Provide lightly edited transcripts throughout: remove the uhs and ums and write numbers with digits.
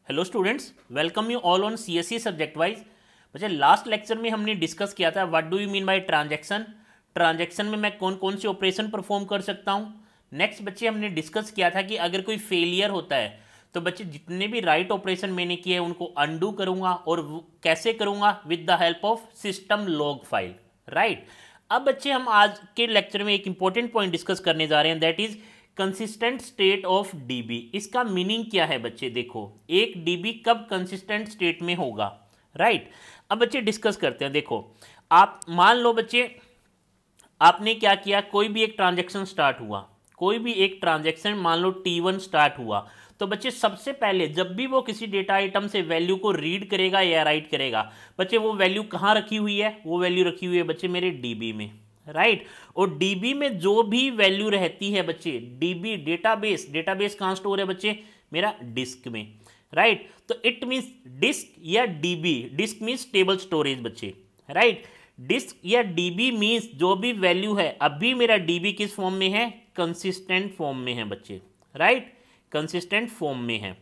Hello students, welcome you all on CSC subject wise. बच्चे last lecture में हमने discuss किया था what do you mean by transaction. Transaction में मैं कौन कौन से ऑपरेशन परफॉर्म कर सकता हूँ। नेक्स्ट बच्चे हमने डिस्कस किया था कि अगर कोई फेलियर होता है तो बच्चे जितने भी राइट ऑपरेशन मैंने किए हैं उनको अनडू करूँगा और कैसे करूँगा, with the help of system log file. Right, अब बच्चे हम आज के लेक्चर में एक इंपॉर्टेंट पॉइंट डिस्कस करने जा रहे हैं, that is consistent state of dB. इसका मीनिंग क्या है बच्चे? देखो, एक डीबी कब कंसिस्टेंट स्टेट में होगा। राइट, अब बच्चे डिस्कस करते हैं। देखो, आप मान लो बच्चे आपने क्या किया, कोई भी एक ट्रांजैक्शन स्टार्ट हुआ, कोई भी एक ट्रांजैक्शन मान लो T1 स्टार्ट हुआ, तो बच्चे सबसे पहले जब भी वो किसी डेटा आइटम से वैल्यू को रीड करेगा या राइट करेगा, बच्चे वो वैल्यू कहाँ रखी हुई है? वो वैल्यू रखी हुई है बच्चे मेरे डीबी में। राइट, और डीबी में जो भी वैल्यू रहती है बच्चे, डीबी डेटाबेस, डेटाबेस कहाँ स्टोर है बच्चे? मेरा डिस्क में। राइट, तो इट मीन्स डिस्क या DB, disk means table storage बच्चे। राइट, डिस्क या डीबी मीन्स जो भी वैल्यू है, अभी मेरा डीबी किस फॉर्म में है? कंसिस्टेंट फॉर्म में है बच्चे। राइट, कंसिस्टेंट फॉर्म में है।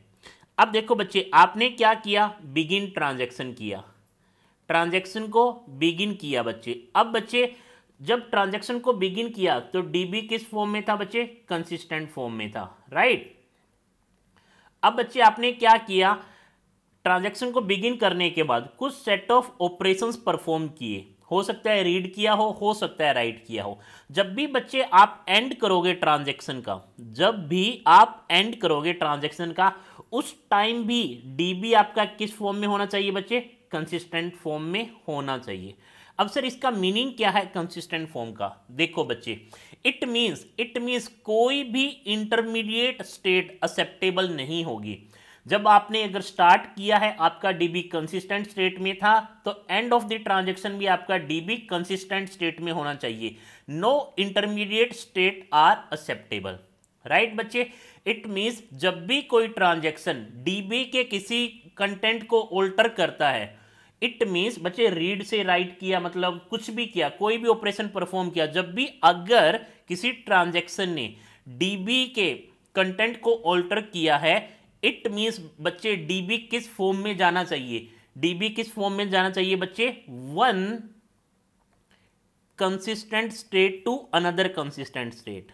अब देखो बच्चे, आपने क्या किया? बिगिन ट्रांजैक्शन किया, ट्रांजैक्शन को बिगिन किया बच्चे। अब बच्चे जब ट्रांजैक्शन को बिगिन किया तो डीबी किस फॉर्म में था बच्चे? कंसिस्टेंट फॉर्म में था। राइट, अब बच्चे आपने क्या किया? ट्रांजैक्शन को बिगिन करने के बाद कुछ सेट ऑफ ऑपरेशंस परफॉर्म किए। हो सकता है रीड किया हो सकता है राइट किया हो। जब भी बच्चे आप एंड करोगे ट्रांजैक्शन का, जब भी आप एंड करोगे ट्रांजैक्शन का, उस टाइम भी डीबी आपका किस फॉर्म में होना चाहिए बच्चे? कंसिस्टेंट फॉर्म में होना चाहिए। अब सर इसका मीनिंग क्या है कंसिस्टेंट फॉर्म का? देखो बच्चे, इट मीन्स कोई भी इंटरमीडिएट स्टेट एक्सेप्टेबल नहीं होगी। जब आपने अगर स्टार्ट किया है, आपका डीबी कंसिस्टेंट स्टेट में था, तो एंड ऑफ द ट्रांजैक्शन भी आपका डीबी कंसिस्टेंट स्टेट में होना चाहिए। No intermediate state are acceptable. Right बच्चे, इट मीन्स जब भी कोई ट्रांजैक्शन डीबी के किसी कंटेंट को ऑल्टर करता है, इट मीन्स बच्चे रीड से राइट किया, मतलब कुछ भी किया, कोई भी ऑपरेशन परफॉर्म किया, जब भी अगर किसी ट्रांजैक्शन ने डीबी के कंटेंट को ऑल्टर किया है, इट मीन्स बच्चे डीबी किस फॉर्म में जाना चाहिए? डीबी किस फॉर्म में जाना चाहिए बच्चे? One consistent state to another consistent state.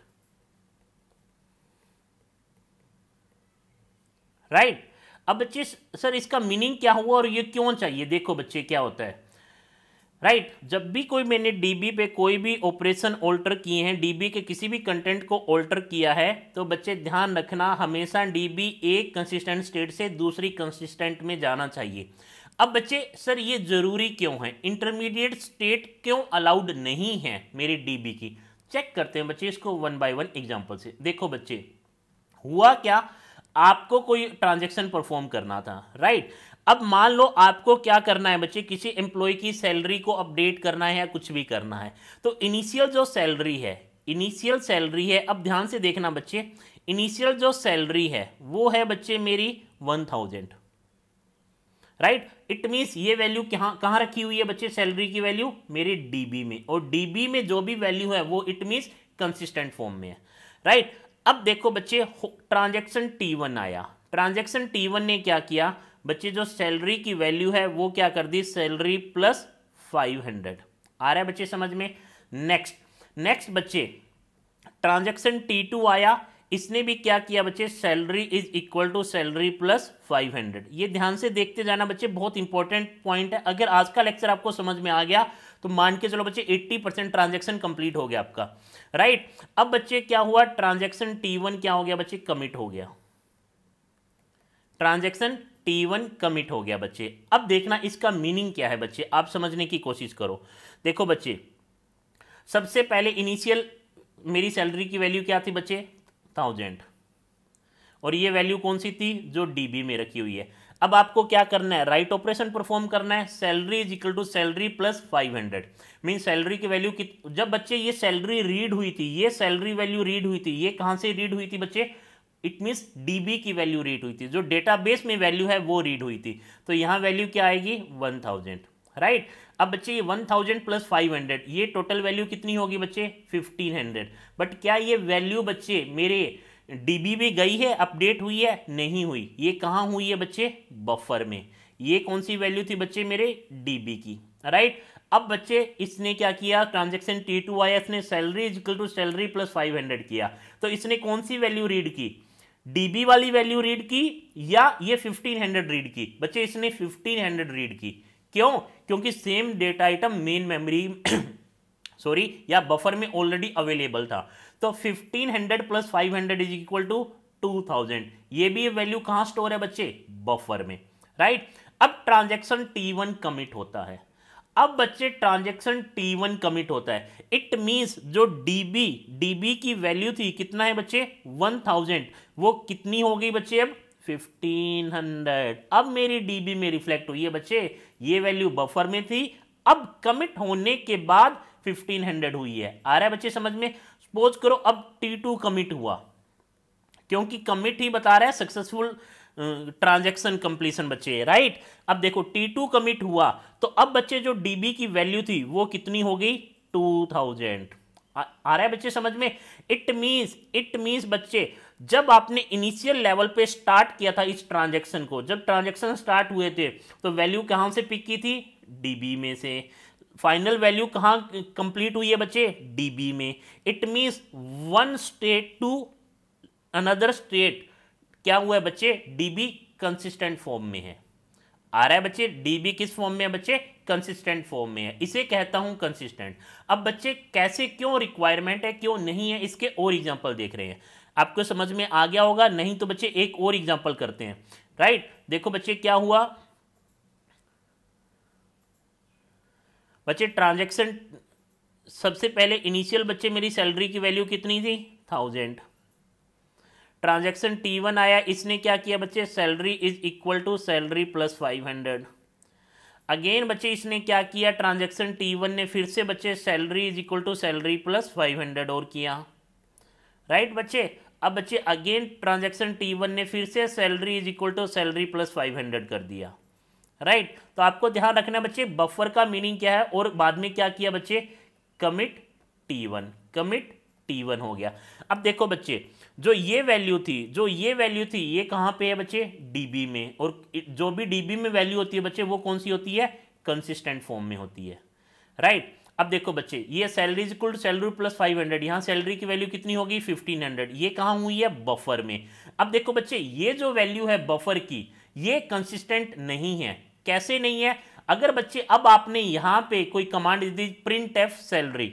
Right, अब बच्चे सर इसका मीनिंग क्या हुआ और ये क्यों चाहिए? देखो बच्चे क्या होता है। राइट, जब भी कोई मैंने डीबी पे कोई भी ऑपरेशन ऑल्टर किए हैं, डीबी के किसी भी कंटेंट को ऑल्टर किया है, तो बच्चे ध्यान रखना, हमेशा डीबी एक कंसिस्टेंट स्टेट से दूसरी कंसिस्टेंट में जाना चाहिए। अब बच्चे सर ये जरूरी क्यों है? इंटरमीडिएट स्टेट क्यों अलाउड नहीं है मेरी डीबी की? चेक करते हैं बच्चे इसको वन बाय वन एग्जांपल से। देखो बच्चे, हुआ क्या, आपको कोई ट्रांजैक्शन परफॉर्म करना था। राइट, अब मान लो आपको क्या करना है बच्चे? किसी एम्प्लॉय की सैलरी को अपडेट करना है या कुछ भी करना है। तो इनिशियल जो सैलरी है, इनिशियल सैलरी है, अब ध्यान से देखना बच्चे, इनिशियल जो सैलरी है वो है बच्चे मेरी 1000। राइट, इट मीन्स ये वैल्यू कहां रखी हुई है बच्चे? सैलरी की वैल्यू मेरे डीबी में, और डीबी में जो भी वैल्यू है वो इट मीन्स कंसिस्टेंट फॉर्म में है। राइट, अब देखो बच्चे, ट्रांजैक्शन T1 आया, ट्रांजैक्शन T1 ने क्या किया बच्चे? जो सैलरी की वैल्यू है वो क्या कर दी? Salary plus 500। आ रहा है बच्चे समझ में? नेक्स्ट बच्चे, ट्रांजैक्शन T2 आया, इसने भी क्या किया बच्चे? Salary is equal to salary plus 500। ये ध्यान से देखते जाना बच्चे, बहुत इंपॉर्टेंट पॉइंट है। अगर आज का लेक्चर आपको समझ में आ गया तो मान के चलो बच्चे 80% ट्रांजैक्शन कंप्लीट हो गया आपका। राइट, अब बच्चे क्या हुआ? ट्रांजैक्शन T1 क्या हो गया बच्चे? कमिट हो गया। ट्रांजैक्शन T1 कमिट हो गया बच्चे। अब देखना इसका मीनिंग क्या है बच्चे, आप समझने की कोशिश करो। देखो बच्चे, सबसे पहले इनिशियल मेरी सैलरी की वैल्यू क्या थी बच्चे? 1000, और ये वैल्यू कौन सी थी? जो डीबी में रखी हुई है। अब आपको क्या करना है? राइट ऑपरेशन परफॉर्म करना है। Salary is equal to salary plus 500, mean salary की वैल्यू जब बच्चे ये सैलरी रीड हुई थी, ये सैलरी वैल्यू रीड हुई थी, ये कहां से रीड हुई थी बच्चे? इट मीन्स डीबी की वैल्यू रीड हुई थी, जो डेटाबेस में वैल्यू है वो रीड हुई थी। तो यहां वैल्यू क्या आएगी? 1000। राइट, अब बच्चे ये 1000 प्लस 500, ये टोटल वैल्यू कितनी होगी बच्चे? 1500। बट क्या ये वैल्यू बच्चे मेरे डीबी भी गई है, अपडेट हुई है, नहीं हुई। ये कहाँ हुई है बच्चे? बफर में। ये कौन सी वैल्यू थी बच्चे मेरे? डीबी की, राइट। अब बच्चे इसने क्या किया, ट्रांजेक्शन T2 आया, इसने salary is equal to salary plus 500 किया, तो इसने कौन सी वैल्यू रीड की? डीबी वाली वैल्यू रीड की या ये 1500 रीड की? बच्चे इसने 1500 रीड की। क्यों? क्योंकि same data item main memory sorry या बफर में ऑलरेडी अवेलेबल था। तो 1500 प्लस 500 इज इक्वल टू 2000। ये भी वैल्यू कहां स्टोर है बच्चे? बफर में, राइट। अब ट्रांजैक्शन T1 कमिट होता है। अब बच्चे ट्रांजैक्शन T1 कमिट होता है, इट मींस जो डीबी की वैल्यू थी, कितना है बच्चे? 1000, वो कितनी हो गई बच्चे अब? 1500। अब मेरी डीबी में रिफ्लेक्ट हुई है बच्चे, ये वैल्यू बफर में थी, अब कमिट होने के बाद 1500 हुई है। आ रहा है बच्चे समझ में? सपोज करो अब T2 कमिट हुआ, क्योंकि कमिट ही बता रहा है सक्सेसफुल ट्रांजैक्शन कंप्लीशन बच्चे, राइट। अब देखो T2 कमिट हुआ, तो अब बच्चे जो डीबी की वैल्यू थी वो कितनी हो गई? 2000। आ रहा है बच्चे समझ में? इट मींस बच्चे जब आपने इनिशियल लेवल पे स्टार्ट किया था इस ट्रांजैक्शन को, जब ट्रांजैक्शन स्टार्ट हुए थे तो वैल्यू कहां से पिक की थी? डीबी में से। फाइनल वैल्यू कहां कंप्लीट हुई है बच्चे? डीबी में। It means one state to another state क्या हुआ है बच्चे? डीबी कंसिस्टेंट फॉर्म में है। आ रहा है बच्चे? डीबी किस फॉर्म में है बच्चे? कंसिस्टेंट फॉर्म में है, इसे कहता हूं कंसिस्टेंट। अब बच्चे कैसे, क्यों रिक्वायरमेंट है, क्यों नहीं है, इसके और एग्जांपल देख रहे हैं। आपको समझ में आ गया होगा, नहीं तो बच्चे एक और एग्जांपल करते हैं, राइट। देखो बच्चे क्या हुआ बच्चे, ट्रांजैक्शन सबसे पहले इनिशियल बच्चे मेरी सैलरी की वैल्यू कितनी थी? 1000। ट्रांजैक्शन T1 आया, इसने क्या किया बच्चे? Salary is equal to salary plus 500। Again बच्चे इसने क्या किया? ट्रांजैक्शन T1 ने फिर से बच्चे salary is equal to salary plus 500 और किया, राइट बच्चे। अब बच्चे अगेन ट्रांजैक्शन T1 ने फिर से salary is equal to salary plus 500 कर दिया, राइट। तो आपको ध्यान रखना बच्चे बफर का मीनिंग क्या है, और बाद में क्या किया बच्चे? कमिट T1 हो गया। अब देखो बच्चे जो ये वैल्यू थी ये कहां पे है बच्चे? डीबी में। और जो भी डीबी में वैल्यू होती है बच्चे वो कौन सी होती है? कंसिस्टेंट फॉर्म में होती है, राइट। अब देखो बच्चे ये salary is equal to salary plus 500, यहां सैलरी की वैल्यू कितनी होगी? 1500। ये कहां हुई है? बफर में। अब देखो बच्चे ये जो वैल्यू है बफर की, ये कंसिस्टेंट नहीं है। कैसे नहीं है? अगर बच्चे अब आपने यहां पे कोई कमांड दी, प्रिंट एफ सैलरी,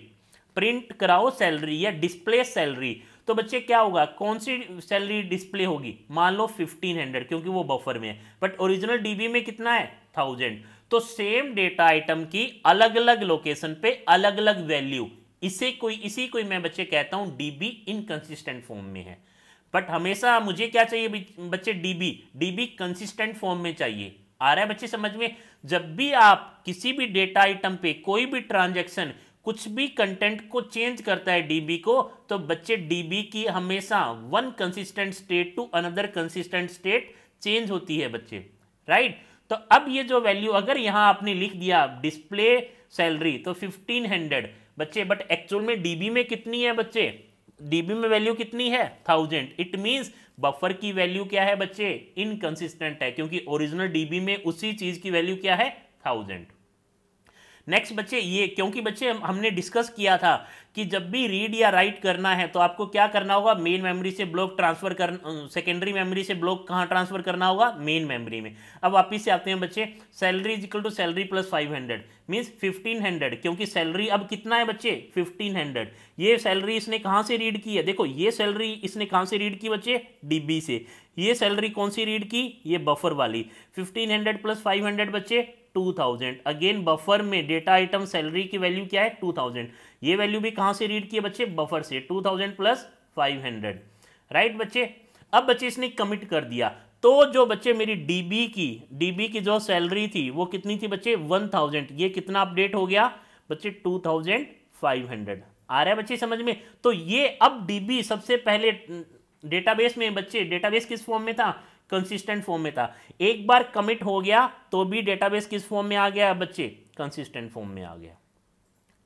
प्रिंट कराओ सैलरी या डिस्प्ले सैलरी, तो बच्चे क्या होगा? कौन सी सैलरी डिस्प्ले होगी? मान लो 1500, क्योंकि वो बफर में है, बट ओरिजिनल डीबी में कितना है? 1000। तो सेम डेटा आइटम की अलग अलग लोकेशन पे अलग अलग वैल्यू, इसी को मैं बच्चे कहता हूं डीबी इनकंसिस्टेंट फॉर्म में है। बट हमेशा मुझे क्या चाहिए बच्चे? डीबी कंसिस्टेंट फॉर्म में चाहिए। आ रहा है बच्चे समझ में? जब भी आप किसी भी डेटा आइटम पे कोई भी ट्रांजैक्शन कुछ भी कंटेंट को चेंज करता है डीबी को, तो बच्चे डीबी की हमेशा one consistent state to another consistent state change होती है बच्चे, राइट। तो अब ये जो वैल्यू अगर यहां आपने लिख दिया डिस्प्ले सैलरी तो 1500 बच्चे, बट एक्चुअल में डीबी में कितनी है बच्चे? डीबी में वैल्यू कितनी है? 1000। इट मींस बफर की वैल्यू क्या है बच्चे? इनकंसिस्टेंट है, क्योंकि ओरिजिनल डीबी में उसी चीज की वैल्यू क्या है? 1000। नेक्स्ट बच्चे ये, क्योंकि बच्चे हमने डिस्कस किया था कि जब भी रीड या राइट करना है तो आपको क्या करना होगा? मेन मेमोरी से ब्लॉक ट्रांसफर कर, सेकेंडरी मेमोरी से ब्लॉक कहाँ ट्रांसफर करना होगा? मेन मेमोरी में। अब वापिस से आते हैं बच्चे, salary is equal to salary plus 500 means 1500, क्योंकि सैलरी अब कितना है बच्चे? 1500। ये सैलरी इसने कहाँ से रीड की है? देखो ये सैलरी इसने कहाँ से रीड की बच्चे? डीबी से। ये सैलरी कौन सी रीड की? ये बफर वाली। 1500 प्लस 500 बच्चे 2000। अगेन बफर में डेटा आइटम सैलरी की वैल्यू क्या है? 2000। ये वैल्यू भी कहां से रीड की है बच्चे? बफर से। 2000 प्लस 500, राइट बच्चे। अब बच्चे इसने कमिट कर दिया, तो जो बच्चे मेरी डीबी की जो सैलरी थी वो कितनी थी बच्चे? 1000। ये कितना अपडेट हो गया बच्चे? 2500। आ रहा है बच्चे समझ में? तो ये अब डीबी सबसे पहले डेटाबेस में बच्चे, डेटाबेस किस फॉर्म में था? कंसिस्टेंट फॉर्म में था। एक बार कमिट हो गया तो भी डेटाबेस किस फॉर्म में आ गया बच्चे? कंसिस्टेंट फॉर्म में आ गया।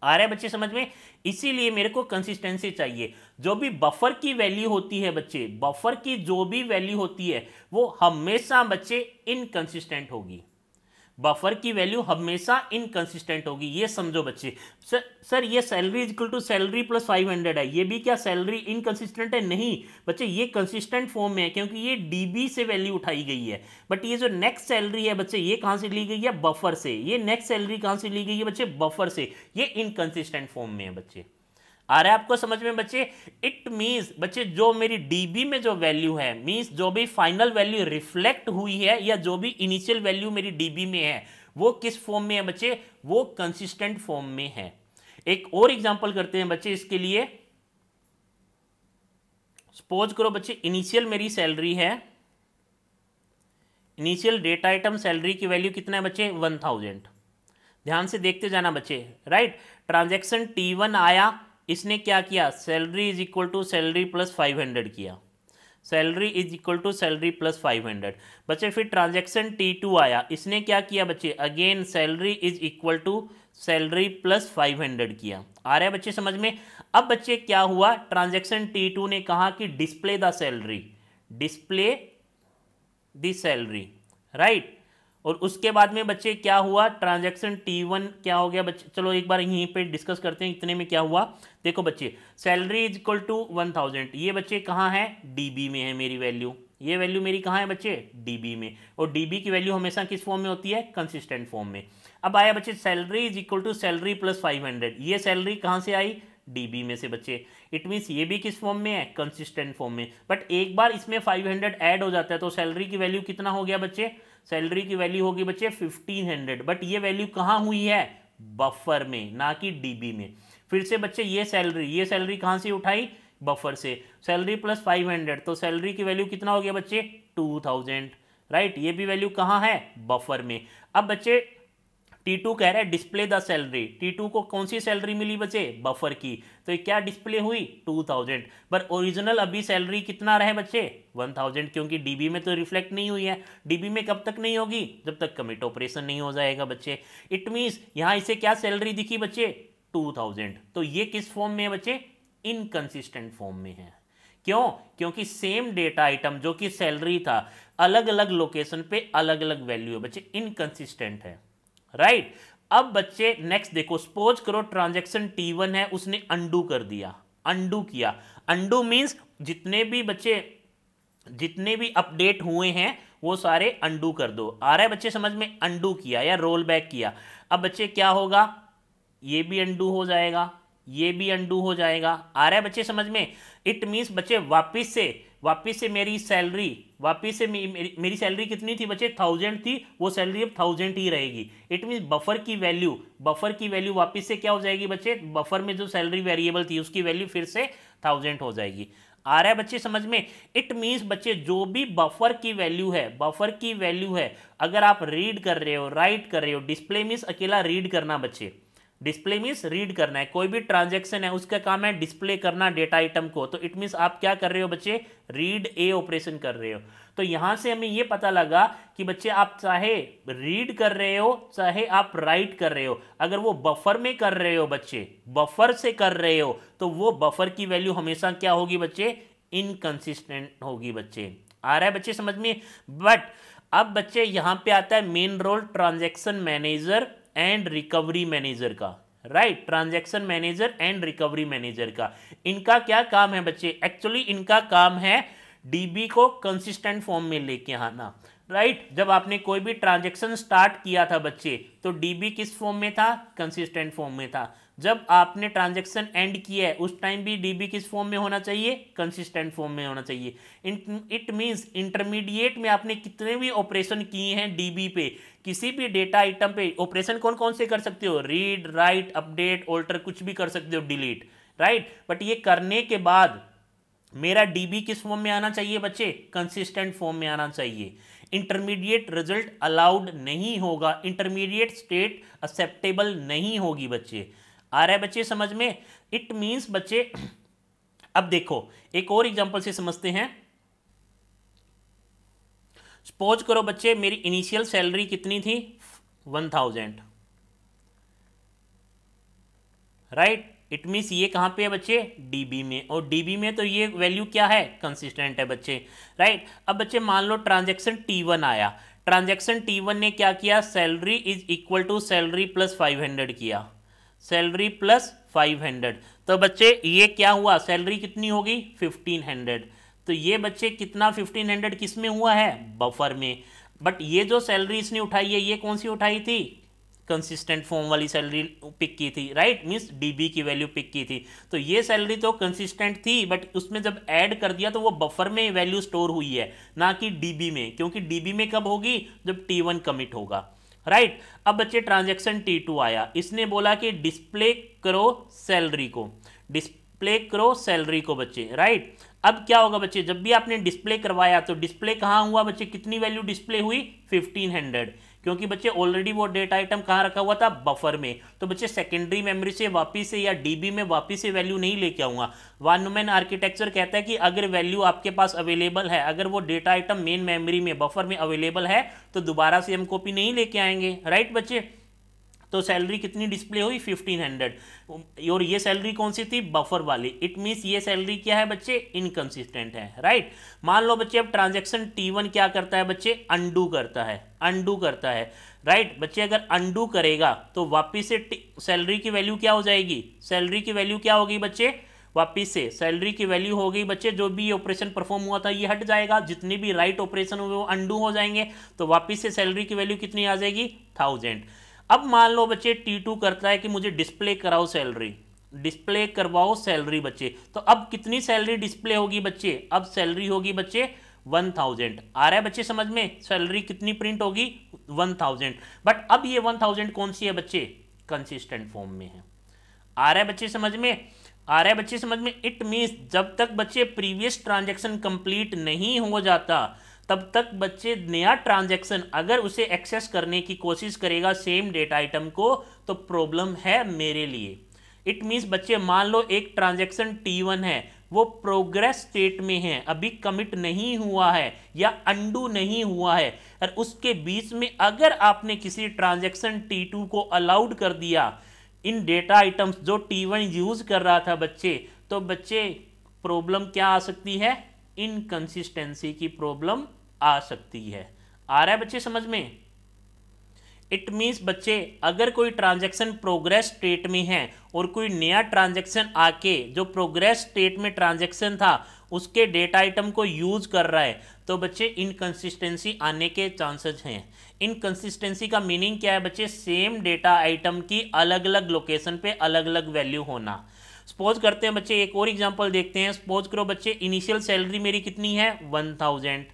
आ रहा है बच्चे समझ में? इसीलिए मेरे को कंसिस्टेंसी चाहिए। जो भी बफर की वैल्यू होती है बच्चे, बफर की जो भी वैल्यू होती है वो हमेशा बच्चे इनकंसिस्टेंट होगी। बफर की वैल्यू हमेशा इनकंसिस्टेंट होगी, ये समझो बच्चे। सर ये salary is equal to salary plus 500 है, ये भी क्या सैलरी इनकंसिस्टेंट है? नहीं बच्चे, ये कंसिस्टेंट फॉर्म में है क्योंकि ये डीबी से वैल्यू उठाई गई है। बट ये जो नेक्स्ट सैलरी है बच्चे, ये कहां से ली गई है? बफर से। ये नेक्स्ट सैलरी कहां से ली गई है बच्चे? बफर से। ये इनकंसिस्टेंट फॉर्म में है बच्चे। आ रहा है आपको समझ में बच्चे? इट मीन्स बच्चे जो मेरी डीबी में जो वैल्यू है, मीन्स जो भी फाइनल वैल्यू रिफ्लेक्ट हुई है या जो भी इनिशियल वैल्यू मेरी डीबी में है वो किस फॉर्म में है बच्चे? वो कंसिस्टेंट फॉर्म में है। एक और एग्जांपल करते हैं बच्चे इसके लिए। सपोज करो बच्चे इनिशियल मेरी सैलरी है, इनिशियल डेटा आइटम सैलरी की वैल्यू कितना है बच्चे? 1000। ध्यान से देखते जाना बच्चे, राइट। ट्रांजैक्शन T1 आया, इसने क्या किया? Salary is equal to salary plus 500 किया, salary is equal to salary plus 500 बच्चे। फिर ट्रांजैक्शन T2 आया, इसने क्या किया बच्चे? Again salary is equal to salary plus 500 किया। आ रहा है बच्चे समझ में? अब बच्चे क्या हुआ? ट्रांजैक्शन T2 ने कहा कि display the salary, display the salary, right. और उसके बाद में बच्चे क्या हुआ? ट्रांजैक्शन T1 क्या हो गया बच्चे? चलो एक बार यहीं पे डिस्कस करते हैं इतने में क्या हुआ। देखो बच्चे सैलरी इज इक्वल टू 1000, ये बच्चे कहाँ है? डीबी में है मेरी वैल्यू। ये वैल्यू मेरी कहाँ है बच्चे? डीबी में। और डीबी की वैल्यू हमेशा किस फॉर्म में होती है? कंसिस्टेंट फॉर्म में। अब आया बच्चे salary is equal to salary plus 500, ये सैलरी कहाँ से आई? डीबी में से बच्चे। इट मीन्स ये भी किस फॉर्म में है? कंसिस्टेंट फॉर्म में। बट एक बार इसमें 500 ऐड हो जाता है तो सैलरी की वैल्यू कितना हो गया बच्चे? सैलरी की वैल्यू होगी बच्चे 1500। बट ये वैल्यू कहाँ हुई है? बफर में, ना कि डीबी में। फिर से बच्चे ये सैलरी कहाँ से उठाई? बफर से। सैलरी प्लस 500 तो सैलरी की वैल्यू कितना हो गया बच्चे? 2000, राइट। ये भी वैल्यू कहाँ है? बफर में। अब बच्चे T2 कह रहा है डिस्प्ले द सैलरी। T2 को कौन सी सैलरी मिली बच्चे? बफर की। तो ये क्या डिस्प्ले हुई? 2000। पर ओरिजिनल अभी सैलरी कितना रहे बच्चे? 1000, क्योंकि डीबी में तो रिफ्लेक्ट नहीं हुई है। डीबी में कब तक नहीं होगी? जब तक कमिट ऑपरेशन नहीं हो जाएगा बच्चे। इट मीन्स यहां इसे क्या सैलरी दिखी बच्चे? 2000। तो ये किस फॉर्म में है बच्चे? इनकंसिस्टेंट फॉर्म में है। क्यों? क्योंकि सेम डेटा आइटम जो कि सैलरी था, अलग अलग लोकेशन पे अलग अलग वैल्यू है बच्चे, इनकंसिस्टेंट है, राइट। अब बच्चे नेक्स्ट देखो, सपोज करो ट्रांजैक्शन T1 है, उसने अंडू कर दिया, अंडू किया। अंडू मींस जितने भी बच्चे, जितने भी अपडेट हुए हैं वो सारे अंडू कर दो। आ रहा है बच्चे समझ में? अंडू किया या रोल बैक किया। अब बच्चे क्या होगा? ये भी अंडू हो जाएगा, ये भी अंडू हो जाएगा। आ रहा है बच्चे समझ में? इट मीन्स बच्चे वापिस से मेरी सैलरी, वापिस से मेरी सैलरी कितनी थी बच्चे? 1000 थी, वो सैलरी अब 1000 ही रहेगी। इट मीन्स बफर की वैल्यू वापिस से क्या हो जाएगी बच्चे? बफर में जो सैलरी वेरिएबल थी उसकी वैल्यू फिर से 1000 हो जाएगी। आ रहा है बच्चे समझ में? इट मीन्स बच्चे जो भी बफर की वैल्यू है, अगर आप रीड कर रहे हो, राइट कर रहे हो, डिस्प्ले मीन्स अकेला रीड करना बच्चे, डिस्प्ले मीन्स रीड करना है। कोई भी ट्रांजैक्शन है उसका काम है डिस्प्ले करना डेटा आइटम को। तो इट मीन्स आप क्या कर रहे हो बच्चे? रीड ए ऑपरेशन कर रहे हो। तो यहां से हमें यह पता लगा कि बच्चे आप चाहे रीड कर रहे हो चाहे आप राइट कर रहे हो, अगर वो बफर में कर रहे हो बच्चे, बफर से कर रहे हो, तो वो बफर की वैल्यू हमेशा क्या होगी बच्चे? इनकंसिस्टेंट होगी बच्चे। आ रहा है बच्चे समझ में? बट अब बच्चे यहां पे आता है main role transaction manager and recovery manager का, right. Transaction manager and recovery manager का, इनका क्या काम है बच्चे? एक्चुअली इनका काम है डीबी को कंसिस्टेंट फॉर्म में लेके आना, राइट। जब आपने कोई भी ट्रांजैक्शन स्टार्ट किया था बच्चे तो डीबी किस फॉर्म में था? कंसिस्टेंट फॉर्म में था। जब आपने ट्रांजैक्शन एंड किया है उस टाइम भी डीबी किस फॉर्म में होना चाहिए? कंसिस्टेंट फॉर्म में होना चाहिए। इट मींस इंटरमीडिएट में आपने कितने भी ऑपरेशन किए हैं डीबी पे, किसी भी डेटा आइटम पे ऑपरेशन कौन कौन से कर सकते हो? रीड, राइट, अपडेट, ऑल्टर, कुछ भी कर सकते हो, डिलीट, राइट। बट ये करने के बाद मेरा डीबी किस फॉर्म में आना चाहिए बच्चे? कंसिस्टेंट फॉर्म में आना चाहिए। इंटरमीडिएट रिजल्ट अलाउड नहीं होगा, इंटरमीडिएट स्टेट एक्सेप्टेबल नहीं होगी बच्चे। आ रहा है बच्चे समझ में? इट मींस बच्चे, अब देखो एक और एग्जांपल से समझते हैं। सपोज करो बच्चे मेरी इनिशियल सैलरी कितनी थी? 1000, राइट। इट मीन्स ये कहाँ पे है बच्चे, डीबी में, और डीबी में तो ये वैल्यू क्या है, कंसिस्टेंट है बच्चे, राइट। अब बच्चे मान लो ट्रांजैक्शन T1 आया, ट्रांजैक्शन T1 ने क्या किया, salary is equal to salary plus 500 किया, सैलरी प्लस 500, तो बच्चे ये क्या हुआ, सैलरी कितनी होगी 1500, तो ये बच्चे कितना 1500 किस में हुआ है, बफर में। बट ये जो सैलरी इसने उठाई है ये कौन सी उठाई थी, कंसिस्टेंट फॉर्म वाली सैलरी पिक की थी, राइट, मींस डीबी की वैल्यू पिक की थी, तो ये सैलरी तो कंसिस्टेंट थी, बट उसमें जब ऐड कर दिया तो वो बफर में वैल्यू स्टोर हुई है, ना कि डीबी में, क्योंकि डीबी में कब होगी, जब T1 कमिट होगा, राइट। अब बच्चे ट्रांजैक्शन T2 आया, इसने बोला कि डिस्प्ले करो सैलरी को, डिस्प्ले करो सैलरी को बच्चे, राइट। अब क्या होगा बच्चे, जब भी आपने डिस्प्ले करवाया तो डिस्प्ले कहाँ हुआ बच्चे, कितनी वैल्यू डिस्प्ले हुई 1500, क्योंकि बच्चे ऑलरेडी वो डेटा आइटम कहाँ रखा हुआ था, बफर में, तो बच्चे सेकेंडरी मेमोरी से वापस से या डीबी में वापस से वैल्यू नहीं लेके आऊंगा। वन न्यूमैन आर्किटेक्चर कहता है कि अगर वैल्यू आपके पास अवेलेबल है, अगर वो डेटा आइटम मेन मेमोरी में बफर में अवेलेबल है तो दोबारा से हम कॉपी नहीं लेके आएंगे, राइट बच्चे। तो सैलरी कितनी डिस्प्ले हुई 1500, और ये सैलरी कौन सी थी, बफर वाली, इट मीन्स ये सैलरी क्या है बच्चे, इनकंसिस्टेंट है, राइट। मान लो बच्चे अब ट्रांजैक्शन T1 क्या करता है बच्चे, अंडू करता है, अंडू करता है, राइट बच्चे। अगर अंडू करेगा तो वापिस से सैलरी की वैल्यू क्या हो जाएगी, सैलरी की वैल्यू क्या होगी बच्चे, वापिस से सैलरी की वैल्यू हो गई बच्चे, जो भी ऑपरेशन परफॉर्म हुआ था ये हट जाएगा, जितने भी राइट ऑपरेशन हुए वो अंडू हो जाएंगे, तो वापिस से सैलरी की वैल्यू कितनी आ जाएगी 1000। अब मान लो बच्चे T2 करता है कि मुझे डिस्प्ले कराओ सैलरी, डिस्प्ले करवाओ सैलरी बच्चे, तो अब कितनी सैलरी डिस्प्ले होगी बच्चे, अब सैलरी होगी बच्चे 1000, आ रहा है बच्चे समझ में, सैलरी कितनी प्रिंट होगी 1000, बट अब ये 1000 कौन सी है बच्चे, कंसिस्टेंट फॉर्म में है, आ रहा है बच्चे समझ में, आ रहा है बच्चे समझ में। इट मीन्स जब तक बच्चे प्रीवियस ट्रांजैक्शन कंप्लीट नहीं हो जाता तब तक बच्चे नया ट्रांजैक्शन अगर उसे एक्सेस करने की कोशिश करेगा सेम डेटा आइटम को तो प्रॉब्लम है मेरे लिए। इट मीन्स बच्चे मान लो एक ट्रांजैक्शन T1 है, वो प्रोग्रेस स्टेट में है, अभी कमिट नहीं हुआ है या अंडू नहीं हुआ है, और उसके बीच में अगर आपने किसी ट्रांजैक्शन T2 को अलाउड कर दिया इन डेटा आइटम्स जो T1 यूज कर रहा था बच्चे, तो बच्चे प्रॉब्लम क्या आ सकती है, इनकंसिस्टेंसी की प्रॉब्लम आ सकती है, आ रहा है बच्चे समझ में। इट मीन्स बच्चे अगर कोई ट्रांजैक्शन प्रोग्रेस स्टेट में है और कोई नया ट्रांजैक्शन आके जो प्रोग्रेस स्टेट में ट्रांजैक्शन था उसके डेटा आइटम को यूज कर रहा है तो बच्चे इनकंसिस्टेंसी आने के चांसेस हैं। इनकंसिस्टेंसी का मीनिंग क्या है बच्चे, सेम डेटा आइटम की अलग अलग लोकेशन पे अलग अलग वैल्यू होना। सपोज करते हैं बच्चे एक और एग्जांपल देखते हैं, सपोज करो बच्चे इनिशियल सैलरी मेरी कितनी है 1000,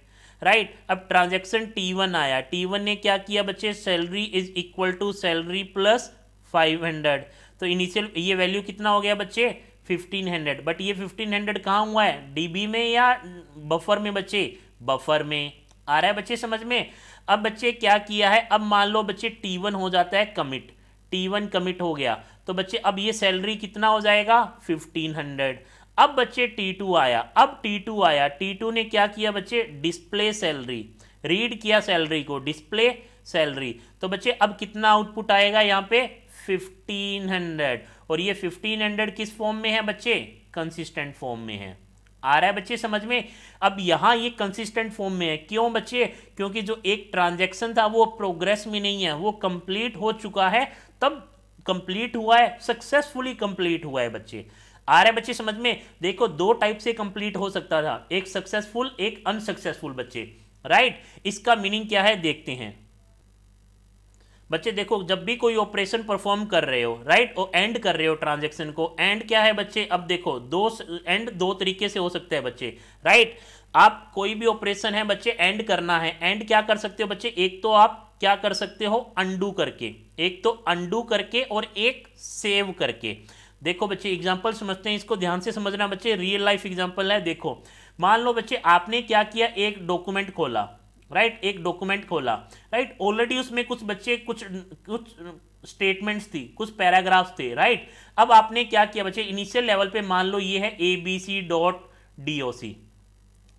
राइट। अब ट्रांजैक्शन T1 आया, T1 ने क्या किया बच्चे, salary is equal to salary plus 500, तो इनिशियल ये वैल्यू कितना हो गया बच्चे 1500, बट ये 1500 कहाँ हुआ है, डीबी में या बफर में बच्चे, बफर में, आ रहा है बच्चे समझ में। अब बच्चे क्या किया है, अब मान लो बच्चे T1 हो जाता है कमिट, T1 कमिट हो गया तो बच्चे अब ये सैलरी कितना हो जाएगा 1500। अब बच्चे T2 आया, अब T2 आया, T2 ने क्या किया बच्चे, डिस्प्ले सैलरी, रीड किया सैलरी को, डिस्प्ले सैलरी, तो बच्चे अब कितना आउटपुट आएगा यहाँ पे 1500, और ये 1500 किस फॉर्म में है बच्चे, कंसिस्टेंट फॉर्म में है, आ रहा है बच्चे समझ में। अब यहाँ ये कंसिस्टेंट फॉर्म में है, क्यों बच्चे, क्योंकि जो एक ट्रांजैक्शन था वो प्रोग्रेस में नहीं है, वो कंप्लीट हो चुका है, तब कंप्लीट हुआ है, सक्सेसफुली कंप्लीट हुआ है बच्चे, आ रहा है बच्चे समझ में। देखो दो टाइप से कंप्लीट हो सकता था, एक सक्सेसफुल एक अनसक्सेसफुल बच्चे, राइट। इसका मीनिंग क्या है देखते हैं बच्चे। देखो जब भी कोई ऑपरेशन परफॉर्म कर रहे हो, राइट, और एंड कर रहे हो ट्रांजैक्शन को, एंड क्या है बच्चे, अब देखो एंड दो तरीके से हो सकता है बच्चे, राइट। आप कोई भी ऑपरेशन है बच्चे एंड करना है, एंड क्या कर सकते हो बच्चे, एक तो आप क्या कर सकते हो अंडू करके, एक तो अंडू करके और एक सेव करके। देखो बच्चे एग्जांपल समझते हैं, इसको ध्यान से समझना बच्चे, रियल लाइफ एग्जांपल है। देखो मान लो बच्चे आपने क्या किया, एक डॉक्यूमेंट खोला, राइट, एक डॉक्यूमेंट खोला, राइट, ऑलरेडी उसमें कुछ बच्चे कुछ स्टेटमेंट्स थी, कुछ पैराग्राफ्स थे, राइट। अब आपने क्या किया बच्चे, इनिशियल लेवल पे मान लो ये है abc.doc,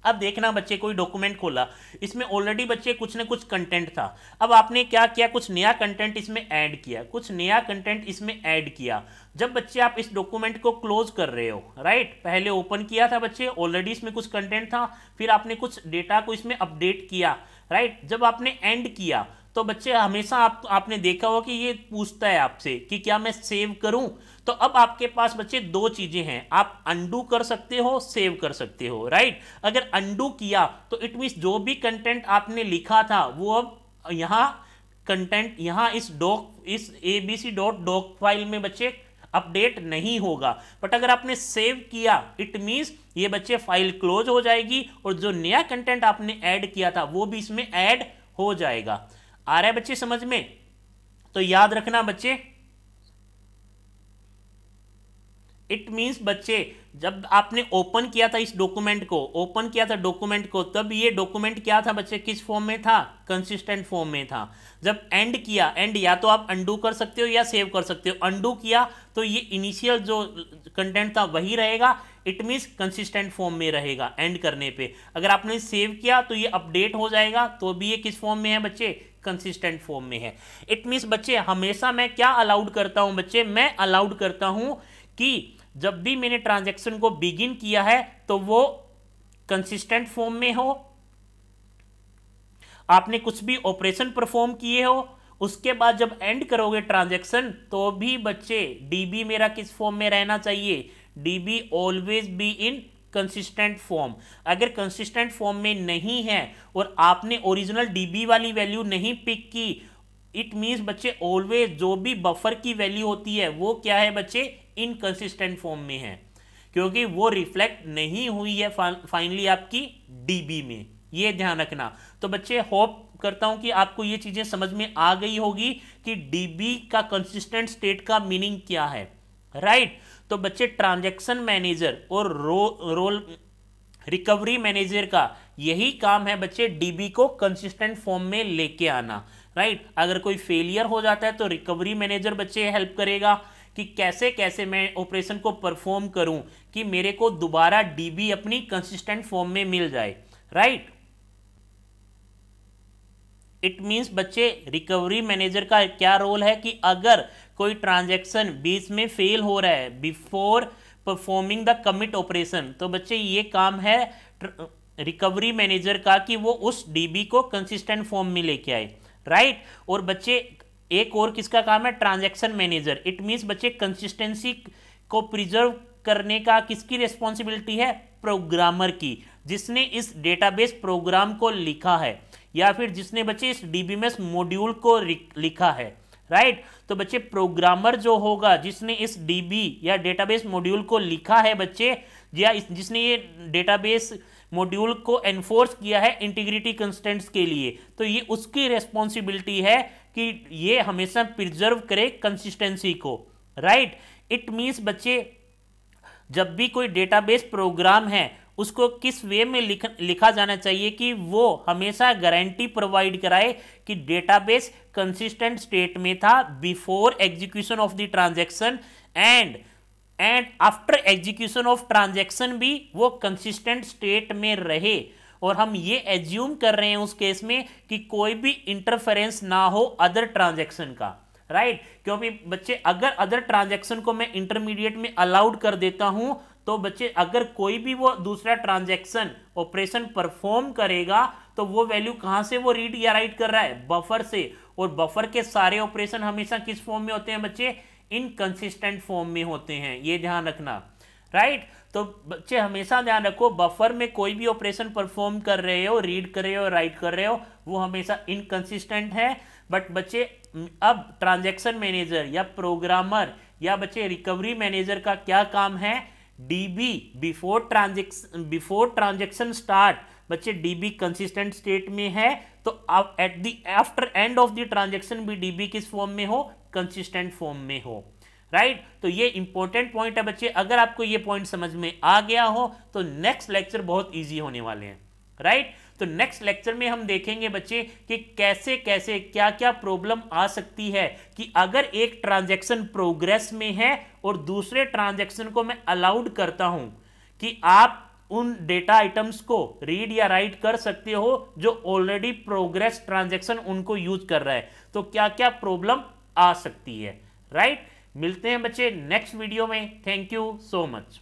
अब देखना बच्चे, कोई डॉक्यूमेंट खोला, इसमें ऑलरेडी बच्चे कुछ ना कुछ कंटेंट था। अब आपने क्या किया, कुछ नया कंटेंट इसमें ऐड किया, कुछ नया कंटेंट इसमें ऐड किया। जब बच्चे आप इस डॉक्यूमेंट को क्लोज कर रहे हो, राइट, पहले ओपन किया था बच्चे, ऑलरेडी इसमें कुछ कंटेंट था, फिर आपने कुछ डेटा को इसमें अपडेट किया, राइट। जब आपने एंड किया तो बच्चे हमेशा आपने देखा होगा कि ये पूछता है आपसे कि क्या मैं सेव करूं। तो अब आपके पास बच्चे दो चीजें हैं, आप अंडू कर सकते हो, सेव कर सकते हो, राइट। अगर अंडू किया तो इट मींस जो भी कंटेंट आपने लिखा था वो अब यहाँ कंटेंट यहाँ इस abc.doc फाइल में बच्चे अपडेट नहीं होगा। बट अगर आपने सेव किया इट मींस ये बच्चे फाइल क्लोज हो जाएगी और जो नया कंटेंट आपने ऐड किया था वो भी इसमें ऐड हो जाएगा। आ रहा है बच्चे समझ में? तो याद रखना बच्चे, इट मींस बच्चे जब आपने ओपन किया था इस डॉक्यूमेंट को, ओपन किया था डॉक्यूमेंट को, तब ये डॉक्यूमेंट क्या था बच्चे, किस फॉर्म में था, कंसिस्टेंट फॉर्म में था। जब एंड किया, एंड या तो आप अंडू कर सकते हो या सेव कर सकते हो। अंडू किया तो ये इनिशियल जो कंटेंट था वही रहेगा, इट मींस कंसिस्टेंट फॉर्म में रहेगा एंड करने पे। अगर आपने सेव किया तो ये अपडेट हो जाएगा, तो भी ये किस फॉर्म में है बच्चे, कंसिस्टेंट फॉर्म में है। इट मींस बच्चे हमेशा मैं क्या अलाउड करता हूं बच्चे, मैं अलाउड करता हूं कि जब भी मैंने ट्रांजैक्शन को बिगिन किया है तो वो कंसिस्टेंट फॉर्म में हो, आपने कुछ भी ऑपरेशन परफॉर्म किए हो, उसके बाद जब एंड करोगे ट्रांजैक्शन तो भी बच्चे डीबी मेरा किस फॉर्म में रहना चाहिए, dB always be in consistent form. अगर कंसिस्टेंट फॉर्म में नहीं है और आपने ओरिजिनल डीबी वाली वैल्यू नहीं पिक की, इट मींस बच्चे ऑलवेज जो भी बफर की वैल्यू होती है वो क्या है बच्चे, इनकंसिस्टेंट फॉर्म में है, क्योंकि वो रिफ्लेक्ट नहीं हुई है फाइनली आपकी डीबी में। ये ध्यान रखना। तो बच्चे होप करता हूं कि आपको ये चीजें समझ में आ गई होगी कि डीबी का कंसिस्टेंट स्टेट का मीनिंग क्या है, राइट। तो बच्चे ट्रांजैक्शन मैनेजर और रोल रिकवरी मैनेजर का यही काम है बच्चे, डीबी को कंसिस्टेंट फॉर्म में लेके आना, राइट। अगर कोई फेलियर हो जाता है तो रिकवरी मैनेजर बच्चे हेल्प करेगा कि कैसे कैसे मैं ऑपरेशन को परफॉर्म करूं कि मेरे को दोबारा डीबी अपनी कंसिस्टेंट फॉर्म में मिल जाए, राइट। इट मींस बच्चे रिकवरी मैनेजर का क्या रोल है कि अगर कोई ट्रांजैक्शन बीच में फेल हो रहा है before performing the commit operation, तो बच्चे ये काम है रिकवरी मैनेजर का कि वो उस डीबी को कंसिस्टेंट फॉर्म में लेके आए, राइट। और बच्चे एक और किसका काम है, ट्रांजैक्शन मैनेजर। इट मींस बच्चे कंसिस्टेंसी को प्रिजर्व करने का किसकी रिस्पॉन्सिबिलिटी है, प्रोग्रामर की, जिसने इस डेटाबेस प्रोग्राम को लिखा है या फिर जिसने बच्चे इस डीबीएमएस मॉड्यूल को लिखा है, राइट। तो बच्चे प्रोग्रामर जो होगा जिसने इस डीबी या डेटाबेस मॉड्यूल को लिखा है बच्चे, या जिसने ये डेटाबेस मॉड्यूल को एनफोर्स किया है इंटीग्रिटी कंस्टेंट्स के लिए, तो ये उसकी रिस्पॉन्सिबिलिटी है कि ये हमेशा प्रिजर्व करे कंसिस्टेंसी को, राइट। इट मींस बच्चे जब भी कोई डेटाबेस प्रोग्राम है उसको किस वे में लिखा जाना चाहिए कि वो हमेशा गारंटी प्रोवाइड कराए कि डेटाबेस कंसिस्टेंट स्टेट में था before execution of the transaction and after execution of transaction भी वो कंसिस्टेंट स्टेट में रहे। और हम ये एज्यूम कर रहे हैं उस केस में कि कोई भी इंटरफेरेंस ना हो अदर ट्रांजैक्शन का, राइट। क्योंकि बच्चे अगर अदर ट्रांजैक्शन को मैं इंटरमीडिएट में अलाउड कर देता हूं तो बच्चे अगर कोई भी वो दूसरा ट्रांजैक्शन ऑपरेशन परफॉर्म करेगा तो वो वैल्यू कहां से वो रीड या राइट कर रहा है, बफर से। और बफर के सारे ऑपरेशन हमेशा किस फॉर्म में होते हैं बच्चे, इनकंसिस्टेंट फॉर्म में होते हैं, ये ध्यान रखना, राइट। तो बच्चे हमेशा ध्यान रखो, बफर में कोई भी ऑपरेशन परफॉर्म कर रहे हो, रीड कर रहे हो, राइट कर रहे हो, वो हमेशा इनकंसिस्टेंट है। बट बच्चे अब ट्रांजैक्शन मैनेजर या प्रोग्रामर या बच्चे रिकवरी मैनेजर का क्या काम है, डीबी बिफोर ट्रांजैक्शन स्टार्ट बच्चे डीबी कंसिस्टेंट स्टेट में है तो अब at the after end of the transaction भी डीबी किस फॉर्म में हो, कंसिस्टेंट फॉर्म में हो, राइट। तो ये इंपॉर्टेंट पॉइंट है बच्चे, अगर आपको ये पॉइंट समझ में आ गया हो तो नेक्स्ट लेक्चर बहुत इजी होने वाले हैं, राइट। तो नेक्स्ट लेक्चर में हम देखेंगे बच्चे कि कैसे कैसे क्या क्या प्रॉब्लम आ सकती है कि अगर एक ट्रांजैक्शन प्रोग्रेस में है और दूसरे ट्रांजैक्शन को मैं अलाउड करता हूं कि आप उन डेटा आइटम्स को रीड या राइट कर सकते हो जो ऑलरेडी प्रोग्रेस ट्रांजैक्शन उनको यूज कर रहा है, तो क्या क्या प्रॉब्लम आ सकती है, राइट। मिलते हैं बच्चे नेक्स्ट वीडियो में। Thank you so much.